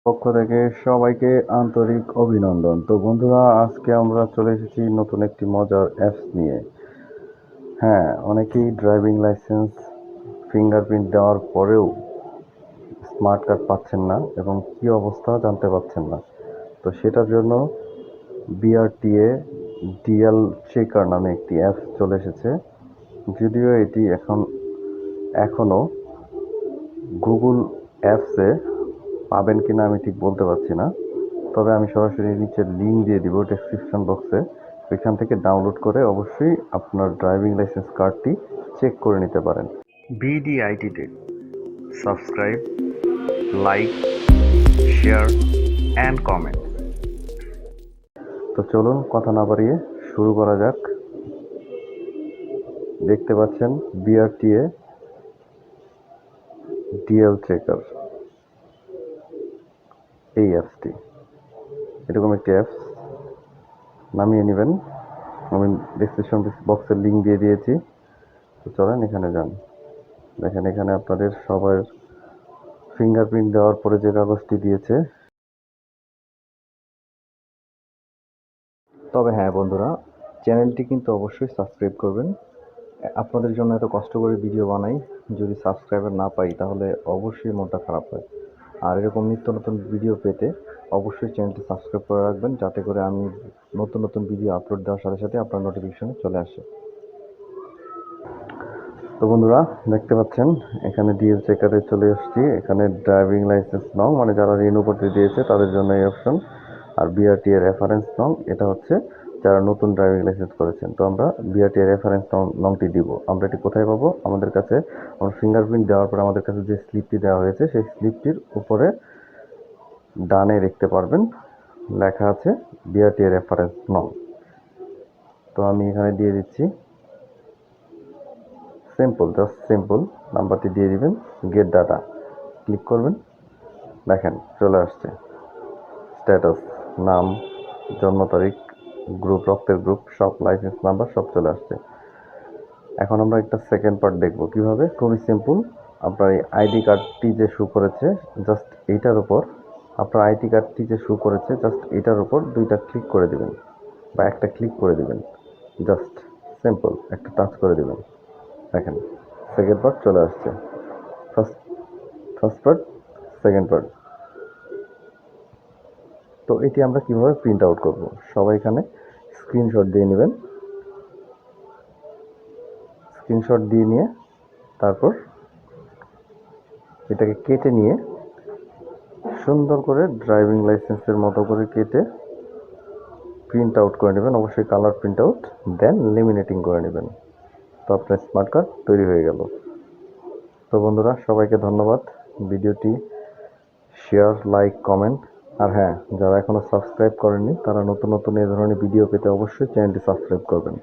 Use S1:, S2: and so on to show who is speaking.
S1: পক্ষ থেকে সবাইকে আন্তরিক অভিনন্দন। তো বন্ধুরা, আজকে আমরা চলে এসেছি নতুন একটি মজার অ্যাপস নিয়ে। হ্যাঁ, অনেকেই ড্রাইভিং লাইসেন্স ফিঙ্গারপ্রিন্ট দেওয়ার পরেও স্মার্ট কার্ড পাচ্ছেন না এবং কি অবস্থা জানতে পারছেন না। তো সেটার জন্য বিআরটিএ ডিএল চেকার নামে একটি অ্যাপস চলে এসেছে। যদিও এটি এখনও গুগল অ্যাপসে পাবেন কিনা আমি ঠিক বলতে পারছি না, তবে আমি সরাসরি নিচে লিঙ্ক দিয়ে দিব ডেসক্রিপশন বক্সে। এখান থেকে ডাউনলোড করে অবশ্যই আপনার ড্রাইভিং লাইসেন্স কার্ডটি চেক করে নিতে পারেন। বিডিআইটিতে subscribe, like, share and comment. তো চলুন কথা না বাড়িয়ে শুরু করা যাক। দেখতে পাচ্ছেন বিআরটিএ ডিএল চেকার, এই অ্যাপসটি এরকম একটি অ্যাপস, নামিয়ে নেবেন। আমি ডেসক্রিপশন বক্সের লিঙ্ক দিয়ে দিয়েছি। তো চলেন এখানে যান। দেখেন এখানে আপনাদের সবার ফিঙ্গারপ্রিন্ট দেওয়ার পরে যে কাগজটি দিয়েছে। তবে হ্যাঁ বন্ধুরা, চ্যানেলটি কিন্তু অবশ্যই সাবস্ক্রাইব করবেন। আপনাদের জন্য এত কষ্ট করে ভিডিও বানাই, যদি সাবস্ক্রাইবার না পাই তাহলে অবশ্যই মনটা খারাপ হয়। আর এরকম নিত্য নতুন ভিডিও পেতে অবশ্যই চ্যানেলটি সাবস্ক্রাইব করে রাখবেন, যাতে করে আমি নতুন নতুন ভিডিও আপলোড দেওয়ার সাথে সাথে আপনার নোটিফিকেশনে চলে আসে। তো বন্ধুরা, দেখতে পাচ্ছেন এখানে ডিএল চেকারে চলে এসেছি। এখানে ড্রাইভিং লাইসেন্স নং, মানে যারা রিনিউ করতে দিয়েছে তাদের জন্য এই অপশন। আর বিআরটি এর রেফারেন্স নং, এটা হচ্ছে যারা নতুন ড্রাইভিং লাইসেন্স করেছেন। তো আমরা বিআরটি এর রেফারেন্স নংটি দিব। আমরা এটি কোথায় পাবো? আমাদের কাছে আমরা ফিঙ্গারপ্রিন্ট দেওয়ার পর আমাদের কাছে যে স্লিপটি দেওয়া হয়েছে, সেই স্লিপটির উপরে ডানে দেখতে পারবেন লেখা আছে বিআরটি এর রেফারেন্স নং। তো আমি এখানে দিয়ে দিচ্ছি। সিম্পল, জাস্ট সিম্পল নাম্বারটি দিয়ে দিবেন, গেট ডাটা ক্লিক করবেন। দেখেন চলে আসছে স্ট্যাটাস, নাম, জন্ম তারিখ, গ্রুপ, রক্তের গ্রুপ, সব, লাইসেন্স নাম্বার সব চলে আসছে। এখন আমরা একটা সেকেন্ড পার্ট দেখব কিভাবে। খুবই সিম্পল। আপনার এই আইডি কার্ডটি যে শো করেছে, জাস্ট এইটার উপর আপনার আইডি কার্ডটি যে শো করেছে, জাস্ট এটার উপর দুইটা ক্লিক করে দিবেন বা একটা ক্লিক করে দিবেন। জাস্ট সিম্পল একটা টাচ করে দিবেন। দেখেন সেকেন্ড পার্ট চলে আসছে। First part, second part. তো এটি আমরা কিভাবে প্রিন্ট আউট করব? সবাই এখানে স্ক্রিনশট দিয়ে নেবেন। স্ক্রিনশট দিয়ে নিয়ে তারপর এটাকে কেটে নিয়ে সুন্দর করে ড্রাইভিং লাইসেন্সের মতো করে কেটে প্রিন্ট আউট করে নেবেন। অবশ্যই কালার প্রিন্ট আউট, দেন লেমিনেটিং করে নেবেন। তো আপনার স্মার্ট কার্ড তৈরি হয়ে গেল। তো বন্ধুরা, সবাইকে ধন্যবাদ। ভিডিওটি শেয়ার, লাইক, কমেন্ট। আর হ্যাঁ, যারা এখনও সাবস্ক্রাইব করেননি তারা নতুন নতুন এই ধরনের ভিডিও পেতে অবশ্যই চ্যানেলটি সাবস্ক্রাইব করবেন।